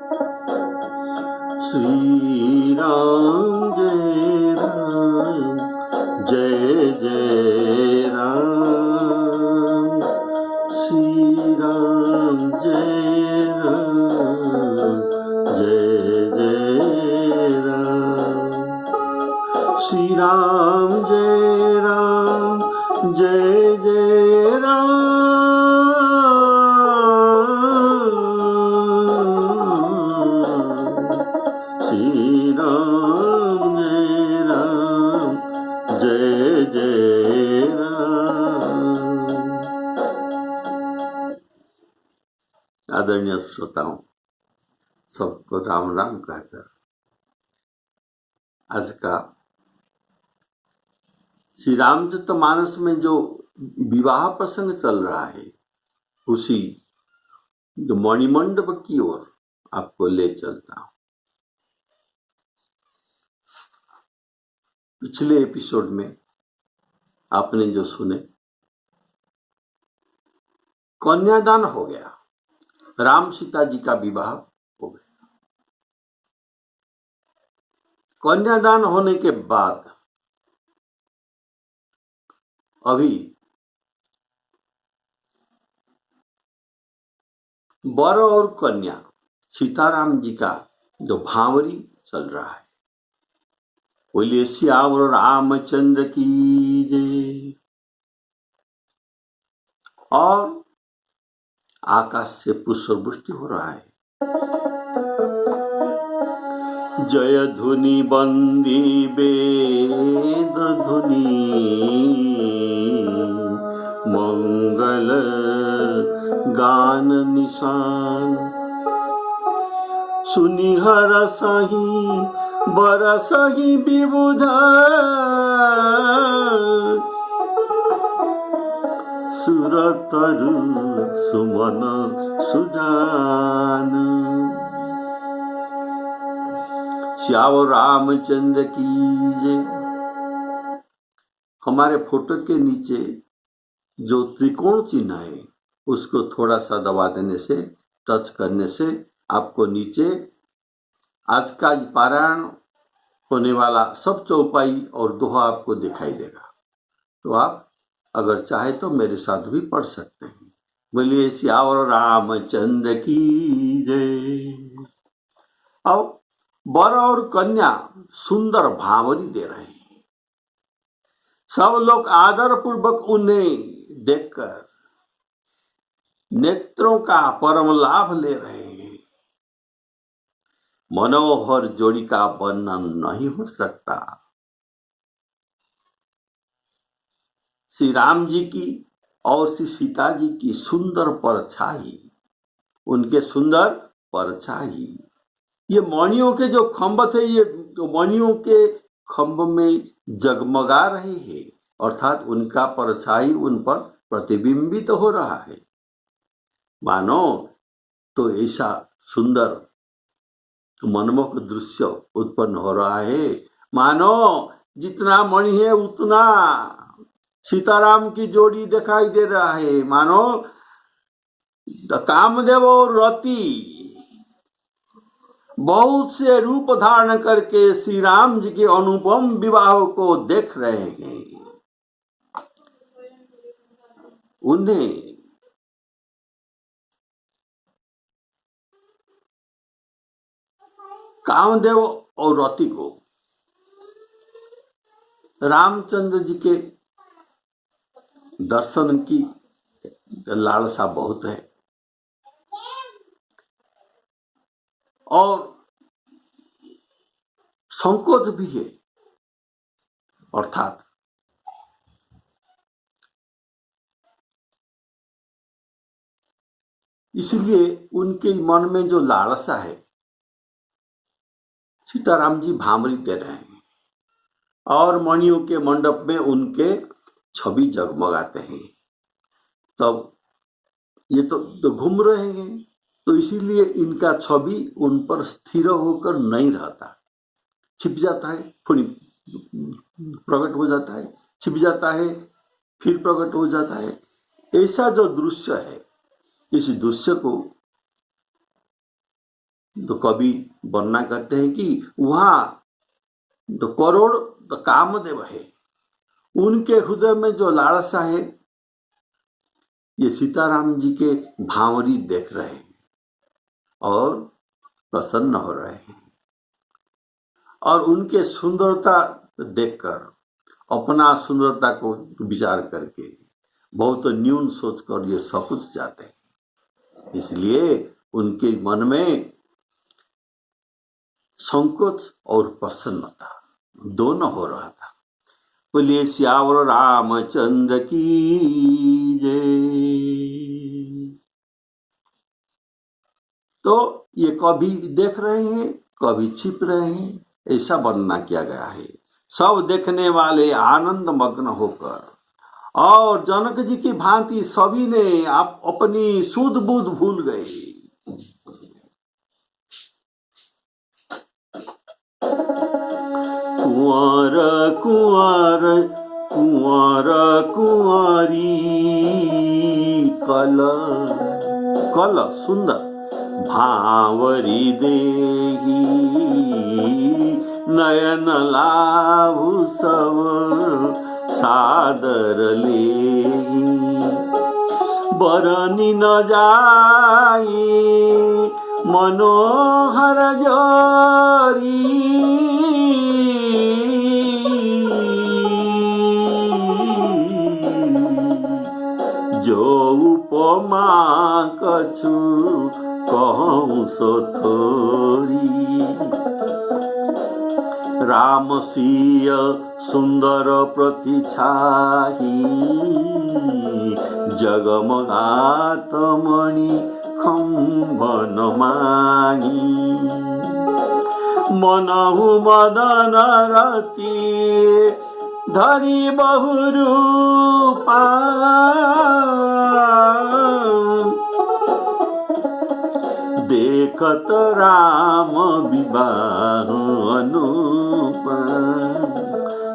श्री राम जय राम जय जय राम। श्री राम जय राम जय जय राम। श्री राम जय राम जय जय राम। श्री राम जय राम जय जय राम। आदरणीय श्रोताओं, सबको राम राम कहकर आज का श्री रामचरितमानस में जो विवाह प्रसंग चल रहा है, उसी जो मणिमंडप की ओर आपको ले चलता हूं। पिछले एपिसोड में आपने जो सुने, कन्यादान हो गया, राम सीता जी का विवाह हो गया। कन्यादान होने के बाद अभी वर और कन्या सीताराम जी का जो भांवरी चल रहा है, बोलिए सियावर रामचंद्र की जय। और आकाश से पुष्पवृष्टि हो रहा है। जय धुनि बंदी वेद धुनि, मंगल गान निशान। सुनि हरसहि बरसहि विबुध, सुरतरु सुमन सुजान। श्यावर रामचंद्र की जय। हमारे फोटो के नीचे जो त्रिकोण चिन्ह है, उसको थोड़ा सा दबा देने से, टच करने से आपको नीचे आज का पारायण होने वाला सब चौपाई और दोहा आपको दिखाई देगा। तो आप अगर चाहे तो मेरे साथ भी पढ़ सकते हैं। बोलिए सियावर रामचंद्र की जय। अब वर और कन्या सुंदर भांवरी दे रहे हैं। सब लोग आदर पूर्वक उन्हें देखकर नेत्रों का परम लाभ ले रहे हैं। मनोहर जोड़ी का वर्णन नहीं हो सकता। श्री राम जी की और श्री सीता जी की सुंदर परछाई, उनके सुंदर परछाई, ये मणियों के जो खंभ थे, ये मणियों के खंभ में जगमगा रहे हैं, अर्थात उनका परछाई उन पर प्रतिबिंबित हो रहा है। मानो तो ऐसा सुंदर मनमोहक दृश्य उत्पन्न हो रहा है, मानो जितना मणि है उतना सीताराम की जोड़ी दिखाई दे रहा है। मानो कामदेव और रति बहुत से रूप धारण करके श्री राम जी के अनुपम विवाह को देख रहे हैं। उन्हें कामदेव और रति को रामचंद्र जी के दर्शन की लालसा बहुत है, और संकोच भी है। अर्थात इसलिए उनके मन में जो लालसा है, सीताराम जी भांवरी दे रहे हैं और मणियों के मंडप में उनके छवि जगमगाते हैं। तब ये तो घूम रहे हैं, तो इसीलिए इनका छवि उन पर स्थिर होकर नहीं रहता, छिप जाता है, फिर प्रकट हो जाता है, छिप जाता है, फिर प्रकट हो जाता है। ऐसा जो दृश्य है, इस दृश्य को तो कवि वर्णना करते हैं कि वहां तो करोड़ तो कामदेव है, उनके हृदय में जो लालसा है ये सीताराम जी के भांवरी देख रहे हैं और प्रसन्न हो रहे हैं, और उनके सुंदरता देखकर अपना सुंदरता को विचार करके बहुत न्यून सोचकर ये सकुच जाते हैं। इसलिए उनके मन में संकोच और प्रसन्नता दोनों हो रहा था। बोलिए सियावर रामचंद्र की जय। तो ये कभी देख रहे हैं, कभी छिप रहे हैं, ऐसा वर्णना किया गया है। सब देखने वाले आनंद मग्न होकर, और जनक जी की भांति सभी ने आप अपनी सुध बुध भूल गए। कुंवर कुंवर कुंवर कुंवारी कल कल सुंदर भांवरी देही, नयन लाभु सब सादर लेही। बरनी न जाई मनोहर जोरी, जो उपमा कछु कहूँ सो थोरी। राम सिय सुंदर प्रतिछाही, जगमगात मणि खंबन माही। मनहु मदन रति धरी बहुरूपा, देखत राम विवाह अनुपम।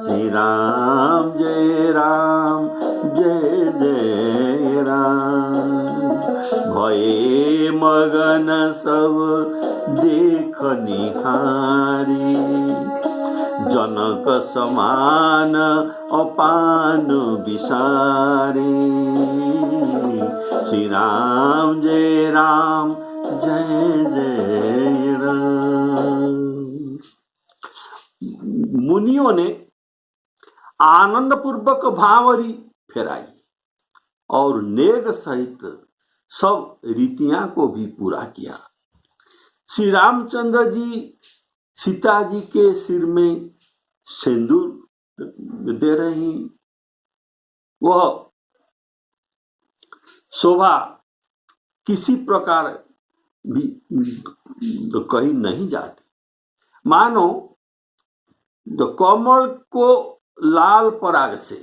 श्री राम जय राम जय जय राम, भये मगन सब देख निहारी। जनक समान अपान विसारे, श्री राम जय राम जय जय राम। मुनियों ने आनंद पूर्वक भांवरी फेराई और नेग सहित सब रीतियां को भी पूरा किया। श्री रामचंद्र जी सीता जी के सिर में सिंदूर दे रहे हैं। वह शोभा किसी प्रकार भी तो कहीं नहीं जाती, मानो तो कमल को लाल पराग से,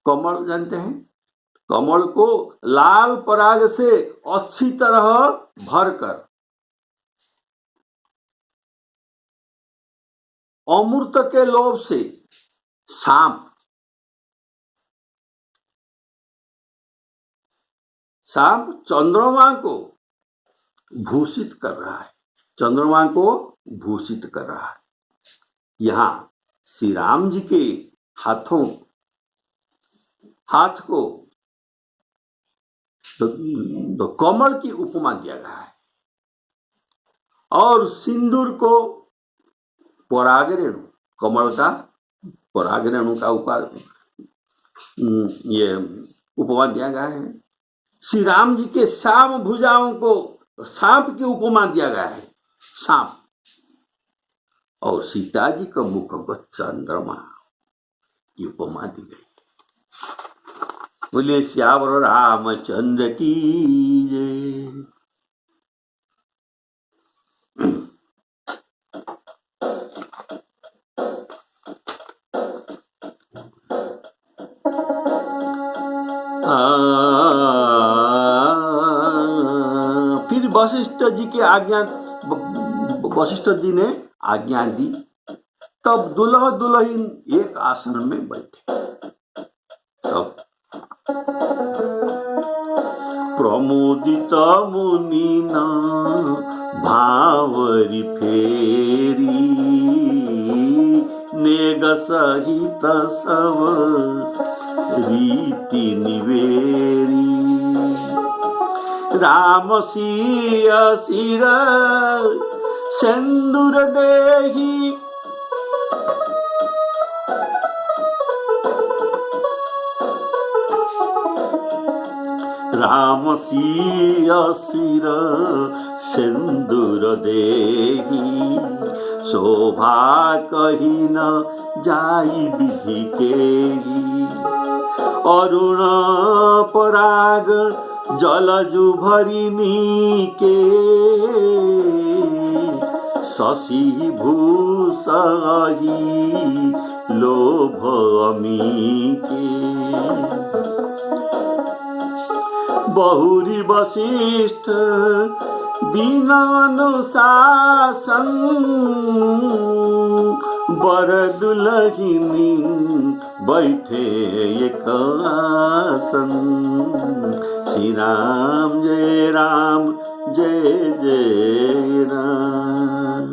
कमल जानते हैं, कमल को लाल पराग से अच्छी तरह भरकर अमृत के लोभ से सांप चंद्रमा को भूषित कर रहा है, चंद्रमा को भूषित कर रहा है। यहां श्री राम जी के हाथ को तो कमल की उपमा दिया गया है, और सिंदूर को पराग रेणु, कमल का पराग रेणु का ये उपमा दिया गया है। श्री राम जी के श्याम भुजाओं को सांप की उपमा दिया गया है, सांप, और सीता जी का मुख को चंद्रमा की उपमा दी गई। बोले श्यावर रामचंद्र की जय। फिर वशिष्ठ जी के आज्ञा, वशिष्ठ जी ने आज्ञा दी, तब दुल्हा दुल्हन एक आसन में बैठे। तब प्रमुदित मुनि न भावरी फेरी, नेग सहित सब रीति निवेरी। राम सिय सिर सिंदूर देहि, राम सिय सिर सिंदूर देहि, शोभा कही न जाई विधि केहि। अरुण पराग जलजु भरिनी के, शशि भूषहि लोभ अमी के। बहुरी वशिष्ठ दीन अनुशासन, बर दुलहिनी बैठे एक आसन। श्री राम जय राम जय जय राम।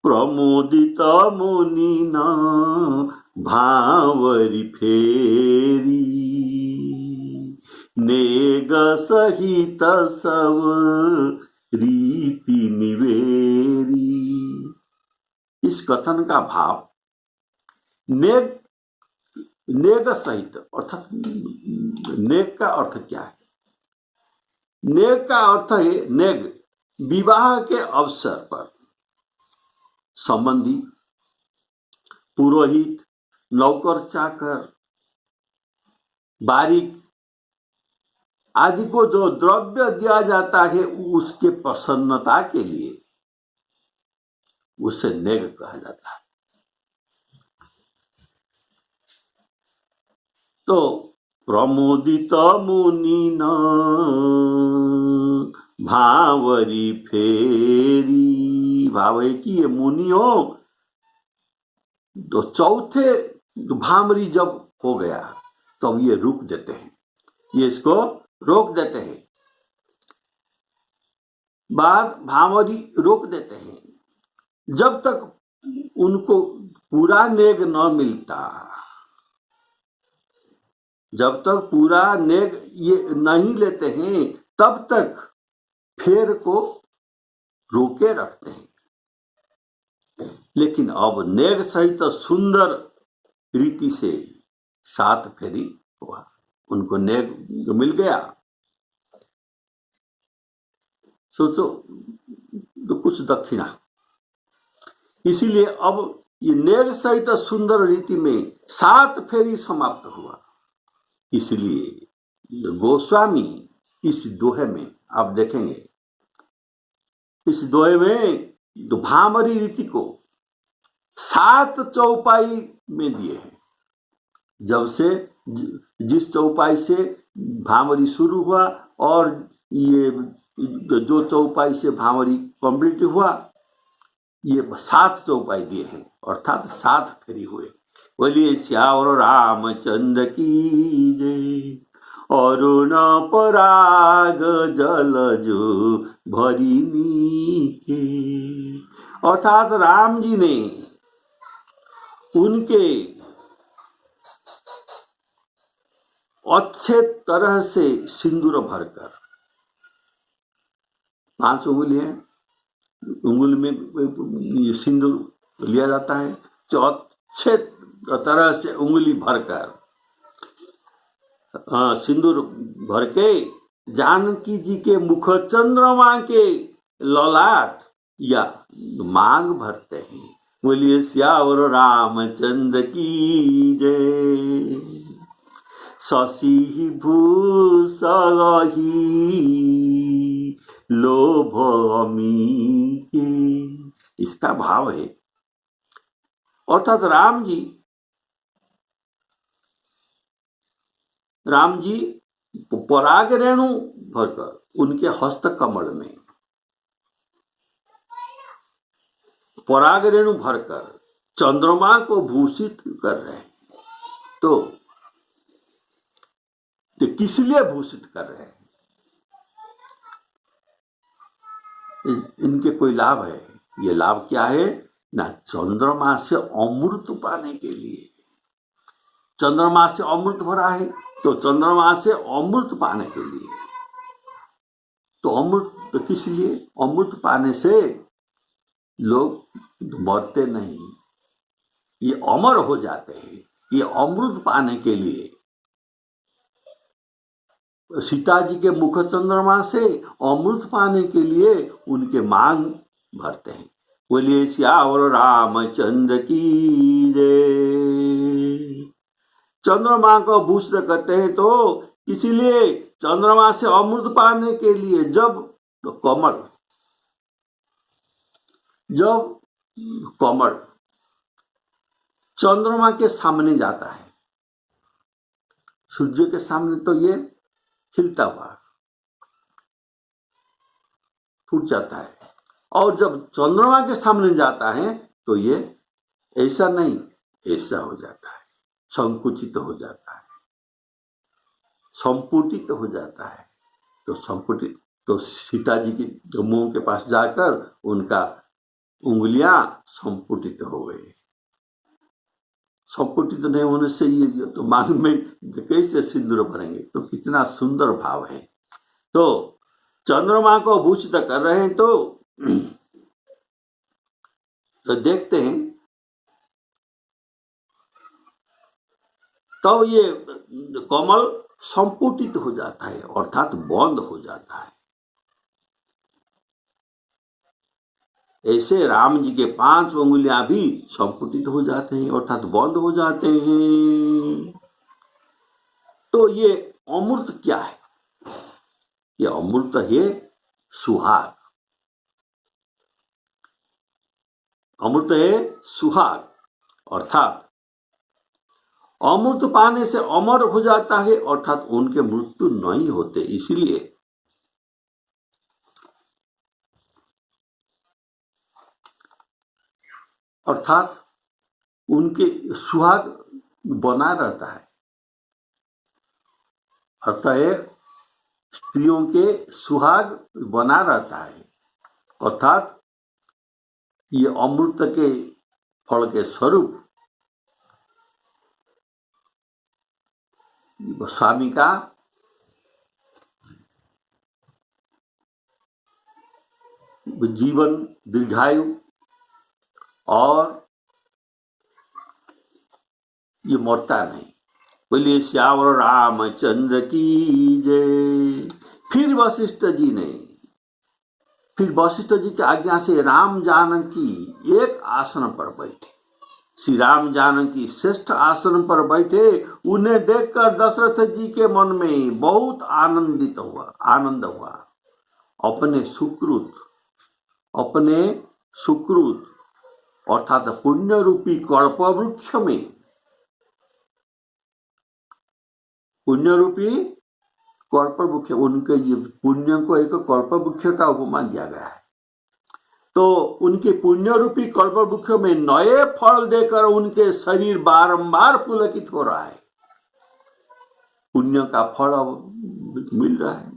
प्रमुदित मुनि न भावरी फेरी, नेग सहित सब रीति निवेरी। इस कथन का भाव नेग, नेग सहित अर्थात नेग का अर्थ क्या है? नेग का अर्थ है, नेग विवाह के अवसर पर संबंधी, पुरोहित, नौकर चाकर, बारीक आदि को जो द्रव्य दिया जाता है उसके प्रसन्नता के लिए उसे नेग कहा जाता है। तो प्रमुदित मुनि न भावरी फेरी, भाव है कि ये मुनियों तो चौथे भामरी जब हो गया तो ये रुक देते हैं, ये इसको रोक देते हैं, बाद भामरी रोक देते हैं। जब तक उनको पूरा नेग न मिलता, जब तक पूरा नेग ये नहीं लेते हैं तब तक फेर को रोके रखते हैं। लेकिन अब नेग सहित सुंदर रीति से 7 फेरी हुआ, उनको नेग मिल गया। सोचो तो कुछ दक्षिणा, इसीलिए अब ये नेग सहित सुंदर रीति में 7 फेरी समाप्त हुआ। इसलिए गोस्वामी इस दोहे में आप देखेंगे, इस दोहे में भामरी रीति को 7 चौपाई में दिए हैं। जब से जिस चौपाई से भामरी शुरू हुआ और ये जो चौपाई से भामरी कंप्लीट हुआ, ये 7 चौपाई दिए हैं, अर्थात 7 फेरी हुए। बोलिए श्यावर रामचंद्र की जय। अरुण पराग जलजो भरिनी के, अर्थात राम जी ने उनके अच्छे तरह से सिंदूर भरकर, 5 उंगली है, उंगली में सिंदूर लिया जाता है, जो अच्छे तरह से उंगली भरकर सिंदूर भर के जानकी जी के मुख चंद्रमा के ललाट या मांग भरते हैं। बोलिए श्यावर रामचंद्र की जय। शशि भूषहि लोभ अमी के, इसका भाव है, अर्थात राम जी पराग रेणु भरकर उनके हस्त कमल में पराग रेणु भरकर चंद्रमा को भूषित कर रहे हैं। तो किस लिए भूषित कर रहे हैं? इनके कोई लाभ है? ये लाभ क्या है ना, चंद्रमा से अमृत पाने के लिए। चंद्रमा से अमृत भरा है, तो चंद्रमा से अमृत पाने के लिए। तो अमृत तो किस लिए? अमृत पाने से लोग मरते नहीं, ये अमर हो जाते हैं। ये अमृत पाने के लिए सीता जी के मुख चंद्रमा से अमृत पाने के लिए उनके मांग भरते हैं। बोलिए श्यावर रामचंद्र की जय। चंद्रमा को भूषित करते हैं तो इसीलिए चंद्रमा से अमृत पाने के लिए जब कमल चंद्रमा के सामने जाता है, सूर्य के सामने, तो ये खिलता हुआ फूट जाता है। और जब चंद्रमा के सामने जाता है तो ये ऐसा नहीं, ऐसा हो जाता है, संकुचित हो जाता है, संपुटित हो जाता है। तो संपुटित, तो सीता जी के मुंह के पास जाकर उनका उंगलियां संपुटित हो गई। संपुटित नहीं होने से ये तो मांग में कैसे सिंदूर भरेंगे? तो कितना सुंदर भाव है। तो चंद्रमा को भूषित कर रहे हैं तो देखते हैं, तब ये कमल संपुटित हो जाता है, अर्थात बंद हो जाता है। ऐसे राम जी के 5 उंगलियां भी संपुटित हो जाते हैं, अर्थात बंद हो जाते हैं। तो ये अमृत क्या है? ये अमृत है सुहाग। अमृत है सुहाग, अर्थात अमृत पाने से अमर हो जाता है, अर्थात उनके मृत्यु नहीं होते। इसीलिए अर्थात उनके सुहाग बना रहता है। अर्थ है स्त्रियों के सुहाग बना रहता है, अर्थात ये अमृत के फल के स्वरूप स्वामी का जीवन दीर्घायु और ये मरता नहीं। बोलिए श्यावर रामचंद्र की जय। फिर वशिष्ठ जी की आज्ञा से राम जानकी एक आसन पर बैठे। श्री राम जानकी श्रेष्ठ आसन पर बैठे। उन्हें देखकर दशरथ जी के मन में बहुत आनंद हुआ। अपने सुकृत अर्थात पुण्य रूपी कल्प वृक्ष में, पुण्य रूपी कल्प वृक्ष, उनके ये पुण्य को एक कल्प वृक्ष का उपमा दिया गया है। तो उनके पुण्य रूपी कल्प वृक्ष में नए फल देकर उनके शरीर बारंबार पुलकित हो रहा है। पुण्य का फल अब मिल रहा है।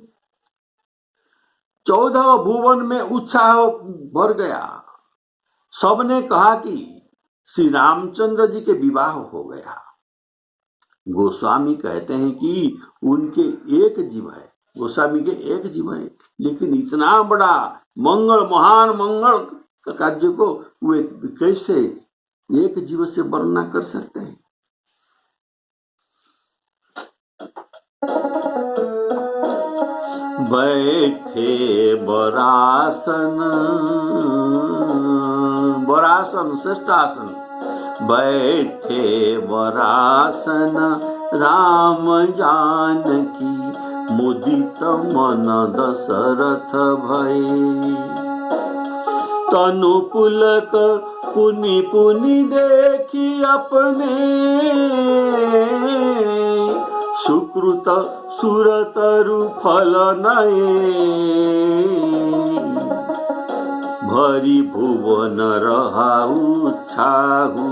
14 भुवन में उत्साह भर गया। सबने कहा कि श्री रामचंद्र जी के विवाह हो गया। गोस्वामी कहते हैं कि उनके एक जीव है, गोस्वामी के एक जीव है, लेकिन इतना बड़ा महान मंगल का कार्य को वे कैसे एक जीव से वर्णना कर सकते हैं? बैठे बरासन श्रेष्ठ आसन, बैठे बरासन राम जानकी, मुदित मन दशरथ भय। तनु पुलक पुनि पुनि देखी अपने, सुकृत सुरतरु फल नये। भरी भुवन रहाउ छाहु,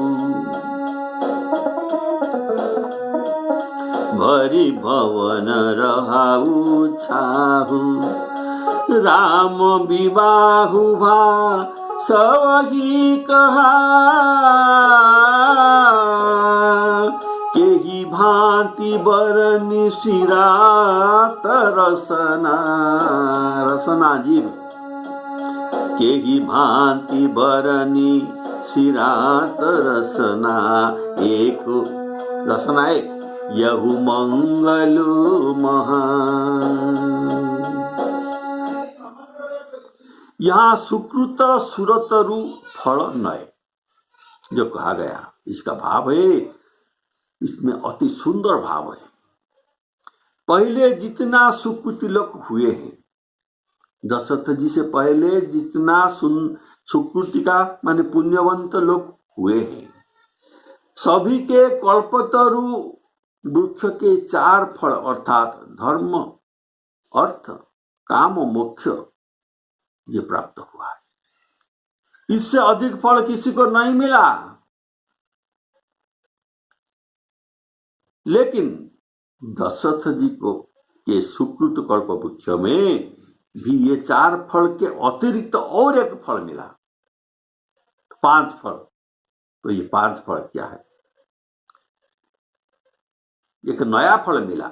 भरी भवन रहाउ छाहु। राम विबाहु भा सबही कहा, केही भांति बरनी सिरात रसना, रसना जीव, केही भांति बरनी सिरात रसना, एक रसना एक यहु मंगलु महान। यहाँ सुकृत सुरतरु फल नय जो कहा गया, इसका भाव है, इसमें अति सुंदर भाव है। पहले जितना सुकृति लोग हुए हैं, दशरथ जी से पहले जितना सुकृति का माने पुण्यवंत लोग हुए हैं, सभी के कल्पतरु वृक्ष के 4 फल अर्थात धर्म, अर्थ, काम और मोक्ष ये प्राप्त हुआ है। इससे अधिक फल किसी को नहीं मिला। लेकिन दशरथ जी को के सुकृत कल्प वृक्ष में भी ये 4 फल के अतिरिक्त और एक फल मिला, 5 फल। तो ये 5 फल क्या है? एक नया फल मिला।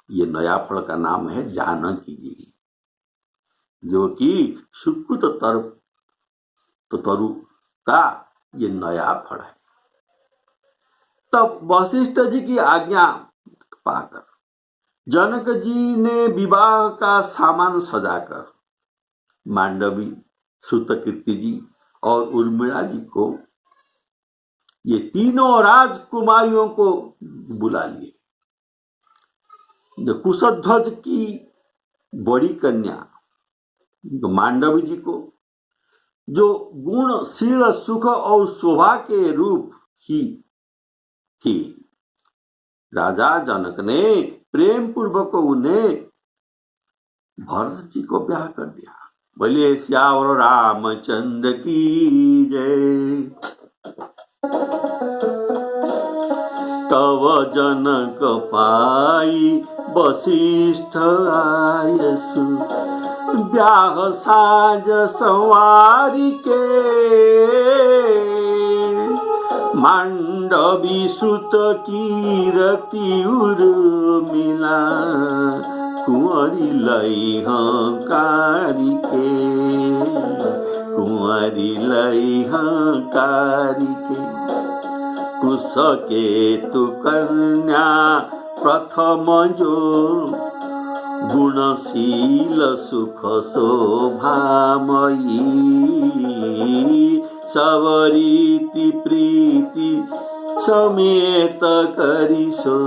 ये नया फल का नाम है जानकी जी, जो कि सुकृत तरु का ये नया फल है। तब वशिष्ठ जी की आज्ञा पाकर जनक जी ने विवाह का सामान सजाकर मांडवी, सुतकीर्ति जी और उर्मिला जी को, ये तीनों राजकुमारियों को बुला लिए। कुशध्वज की बड़ी कन्या मांडवी जी को, जो गुण, शील, सुख और शोभा के रूप ही थी, राजा जनक ने प्रेम पूर्वक उन्हें भरत जी को ब्याह कर दिया। बोलिए श्यावर रामचंद्र की जय। तव जनक पाई वशिष्ठ आयसु, ब्याह साज संवारी के, मांडवी सुत कीरति उर्मिला, कुंवरी लई हंकारी के, कुंवरी लई हंकारी के, कुश केतु कन्या प्रथम जो, गुणशील सुख शोभामयी, सबरीति प्रीति समेत करिसो,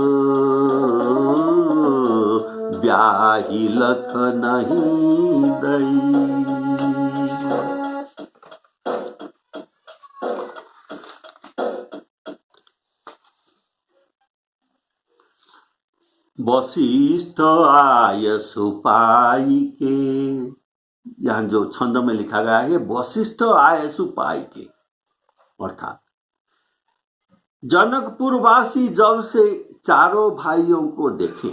ब्याही लख नहीं दई। वशिष्ठ आय सुपाई के, यहाँ जो छंद में लिखा गया है वशिष्ठ आय सुपाई के, अर्थात जनकपुरवासी जब से चारों भाइयों को देखे,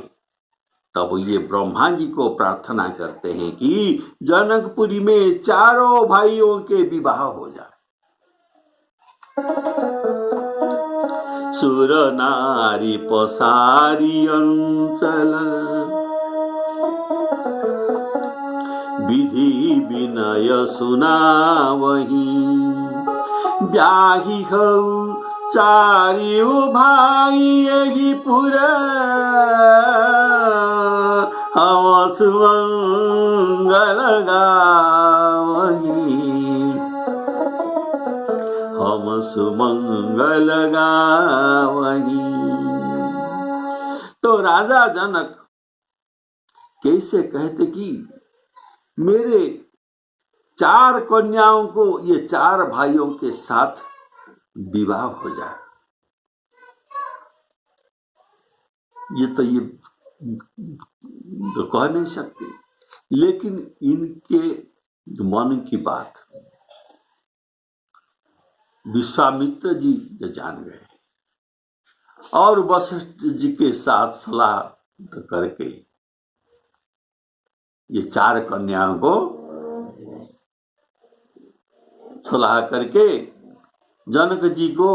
तब ये ब्रह्मा जी को प्रार्थना करते हैं कि जनकपुरी में चारों भाइयों के विवाह हो जाए। सुर नारी पसारी अंचल, विधि विनय सुनावही, ब्याही हऊ चारियो भाई यही पुरा, हम सुमंगल गावही, हम सुमंगल गावही। तो राजा जनक कैसे कहते कि मेरे 4 कन्याओं को ये 4 भाइयों के साथ विवाह हो जाए। ये तो कह नहीं सकते, लेकिन इनके मन की बात विश्वामित्र जी जान गए और वशिष्ठ जी के साथ सलाह करके ये 4 कन्याओं को सलाह करके जनक जी को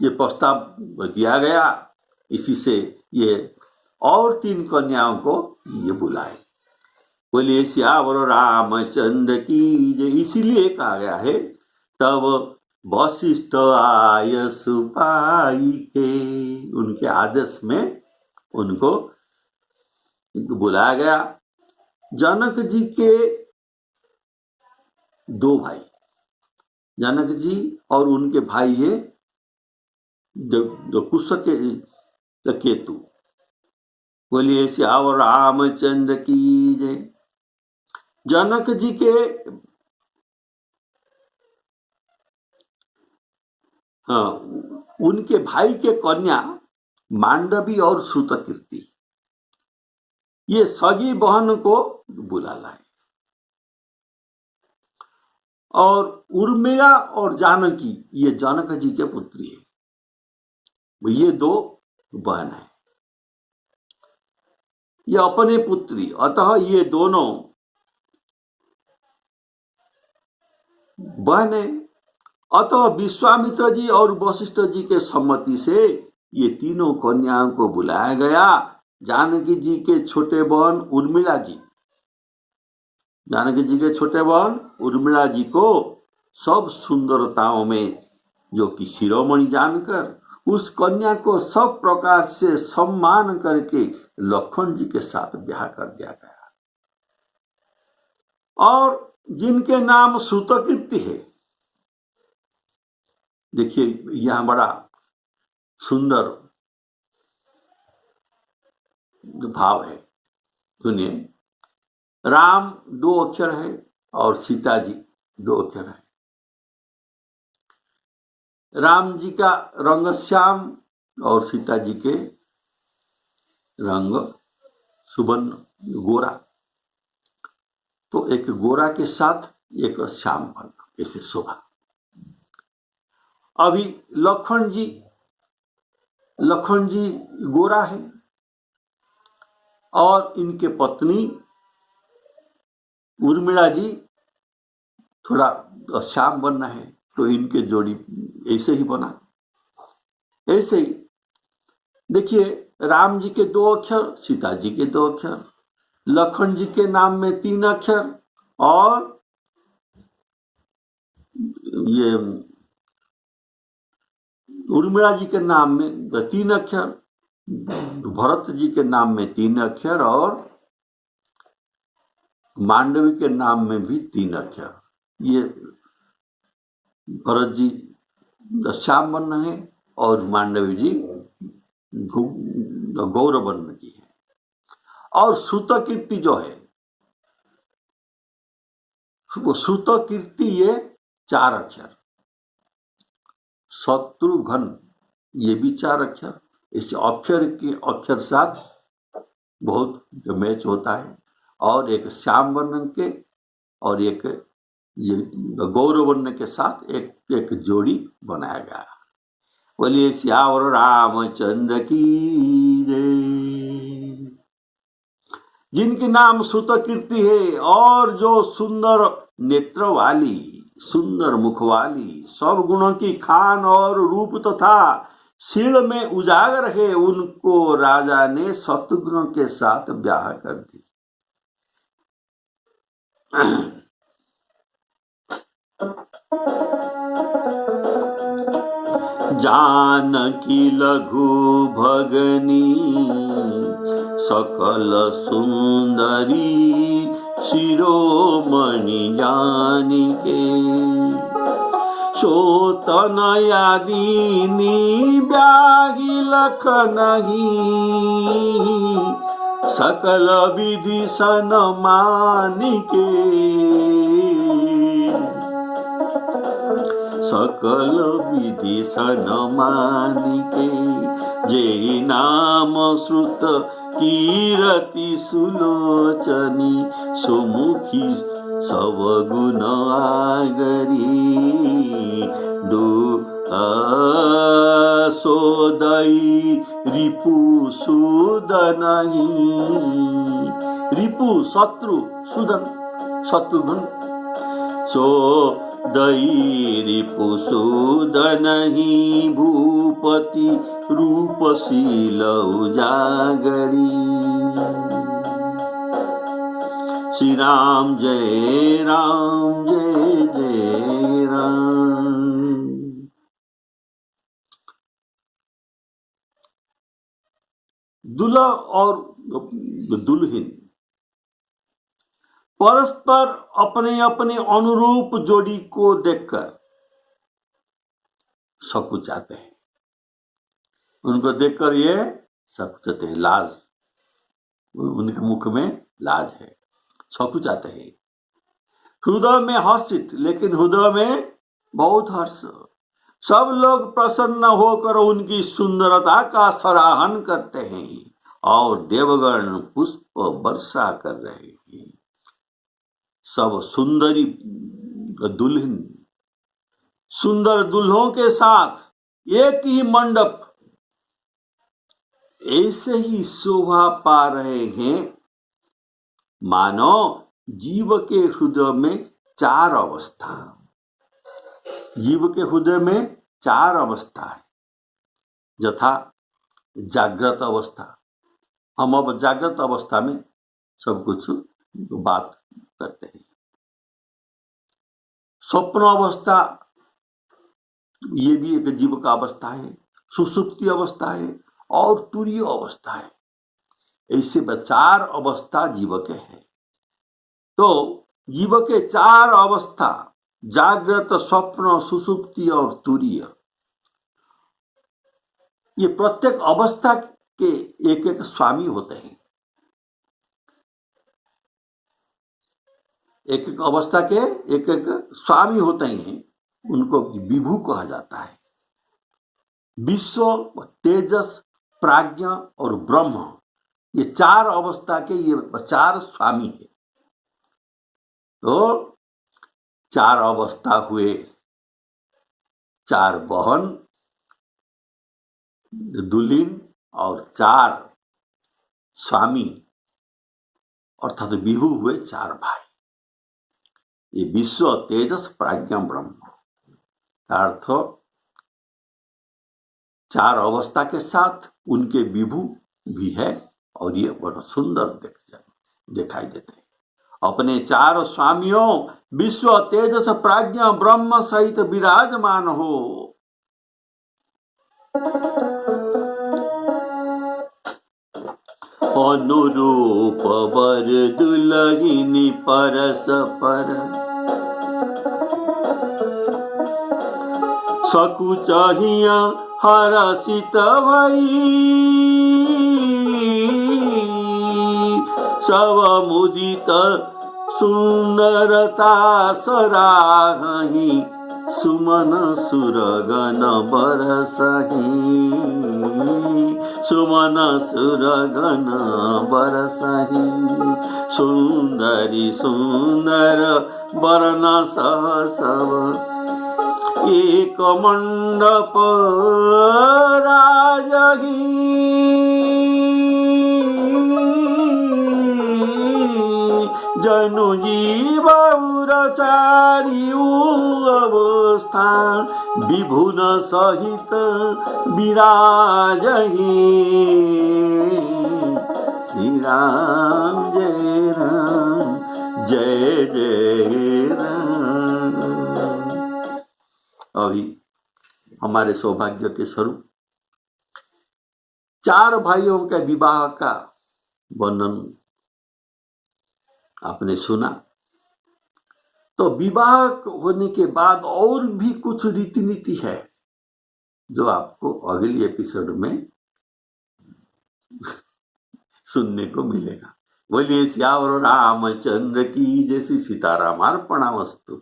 ये प्रस्ताव दिया गया। इसी से ये और 3 कन्याओं को ये बुलाए। बोलिए सियावर रामचंद्र की जय। इसीलिए कहा गया है तब वशिष्ठ आय सुपाई के, उनके आदेश में उनको बुलाया गया। जनक जी के 2 भाई, जनक जी और उनके भाई ये कुश के केतु। बोलिए सियावर रामचंद्र की जय। जनक जी के उनके भाई के कन्या मांडवी और श्रुतकीर्ति ये सगी बहन को बुला लाए। और उर्मिला और जानकी ये जनक जी के पुत्री है। ये 2 बहन है, ये अपने पुत्री, अतः ये दोनों बहन। अतः विश्वामित्र जी और वशिष्ठ जी के सम्मति से ये तीनों कन्याओं को बुलाया गया। जानकी जी के छोटे बहन उर्मिला जी, जानकी जी के छोटे बहन उर्मिला जी को सब सुंदरताओं में जो कि शिरोमणि जानकर उस कन्या को सब प्रकार से सम्मान करके लक्ष्मण जी के साथ ब्याह कर दिया गया। और जिनके नाम श्रुतकीर्ति है, देखिए यह बड़ा सुंदर भाव है, सुनिए। राम 2 अक्षर है और सीता जी 2 अक्षर है। राम जी का रंग श्याम और सीता जी के रंग सुवर्ण गोरा। तो एक गोरा के साथ एक श्याम वर्ण ऐसे शोभा। अभी लक्ष्मण जी गोरा है और इनके पत्नी उर्मिला जी थोड़ा श्याम वर्ण है, तो इनके जोड़ी ऐसे ही बना। ऐसे ही देखिए राम जी के 2 अक्षर, सीता जी के 2 अक्षर, लक्ष्मण जी के नाम में 3 अक्षर और ये उर्मिला जी के नाम में 3 अक्षर, भरत जी के नाम में 3 अक्षर और मांडवी के नाम में भी 3 अक्षर। ये भरत जी श्याम वर्ण है और मांडवी जी गौर वर्ण की है। और श्रुतकीर्ति जो है वो श्रुतकीर्ति ये 4 अक्षर, शत्रुघ्न ये भी 4 अक्षर। इस अक्षर के अक्षर साथ बहुत मैच होता है। और एक श्याम वर्ण के और एक ये गौर वर्ण के साथ एक जोड़ी बनाया गया। बोलिए सियावर रामचंद्र की जय। जिनके नाम श्रुतकीर्ति है और जो सुंदर नेत्र वाली, सुंदर मुख वाली, सब गुणों की खान और रूप तथा शील में उजागर है, उनको राजा ने शत्रुघ्न के साथ ब्याह कर दी। जानकी लघु भगनी सकल सुंदरी शिरोमणि जानिके सोतनयादिनी ब्याही लखनही सकल विधि सनमानिके सकल विधि सनमानिके जे नाम श्रुत कीरति सुलोचनी सुमुखी सब गुण आगरी सोदई रिपु सुदनहि रिपु शत्रु सुदन शत्रुघ्न सो दई रिपु सुदनहि भूपति रूपशील उजागरी। श्री राम जय राम जय जय राम। दूल्हा और दुल्हन परस्पर अपने अपने अनुरूप जोड़ी को देखकर सकुचाते हैं। उनको देखकर ये सकुचाते हैं, लाज, उनके मुख में लाज है, सकुचाते हैं। हृदय में हर्षित, लेकिन हृदय में बहुत हर्ष। सब लोग प्रसन्न होकर उनकी सुंदरता का सराहन करते हैं और देवगण पुष्प वर्षा कर रहे हैं। सब सुंदरी दुल्हन सुंदर दुल्हों के साथ एक ही मंडप ऐसे ही शोभा पा रहे हैं मानो जीव के हृदय में चार अवस्था। जीव के हृदय में चार अवस्था है, यथा जागृत अवस्था। हम अब जागृत अवस्था में सब कुछ बात करते हैं। स्वप्न अवस्था, ये भी एक जीव का अवस्था है। सुषुप्ति अवस्था है और तुरीय अवस्था है। ऐसे चार अवस्था जीव के हैं। तो जीव के चार अवस्था, जागृत, स्वप्न, सुषुप्ति और तुरीय, ये प्रत्येक अवस्था के एक एक स्वामी होते हैं। एक एक अवस्था के एक एक स्वामी होते हैं, उनको विभु कहा जाता है। विश्व, तेजस, प्राज्ञ और ब्रह्म, ये चार अवस्था के ये चार स्वामी है। तो चार अवस्था हुए, चार बहन दुल्हन और चार स्वामी अर्थात विभु हुए चार भाई। ये विश्व, तेजस, प्राज्ञ, ब्रह्म का अर्थ चार अवस्था के साथ उनके विभु भी है और ये बड़ा सुंदर दिखाई देते हैं। अपने चार स्वामियों विश्व, तेजस, प्राज्ञ, ब्रह्म सहित विराजमान हो। अनुरूप वर दुलहिनी परस्पर सकुचहिया हरसित भई। सब मुदित सुंदरता सराहहि सुमन सुरगन बरसहि। सुमन सुरगन बरसहि। सुंदरी सुंदर वरन सहसव एक मंडप राजहि। जनु जीव चारि अवस्था विभुन सहित विराजहि। श्री राम जय राम जय जय राम। अभी हमारे सौभाग्य के स्वरूप चार भाइयों के विवाह का वर्णन आपने सुना। तो विवाह होने के बाद और भी कुछ रीति नीति है जो आपको अगली एपिसोड में सुनने को मिलेगा। बोलिए श्यावर रामचंद्र की जय। श्री सीताराम अर्पणामस्तु।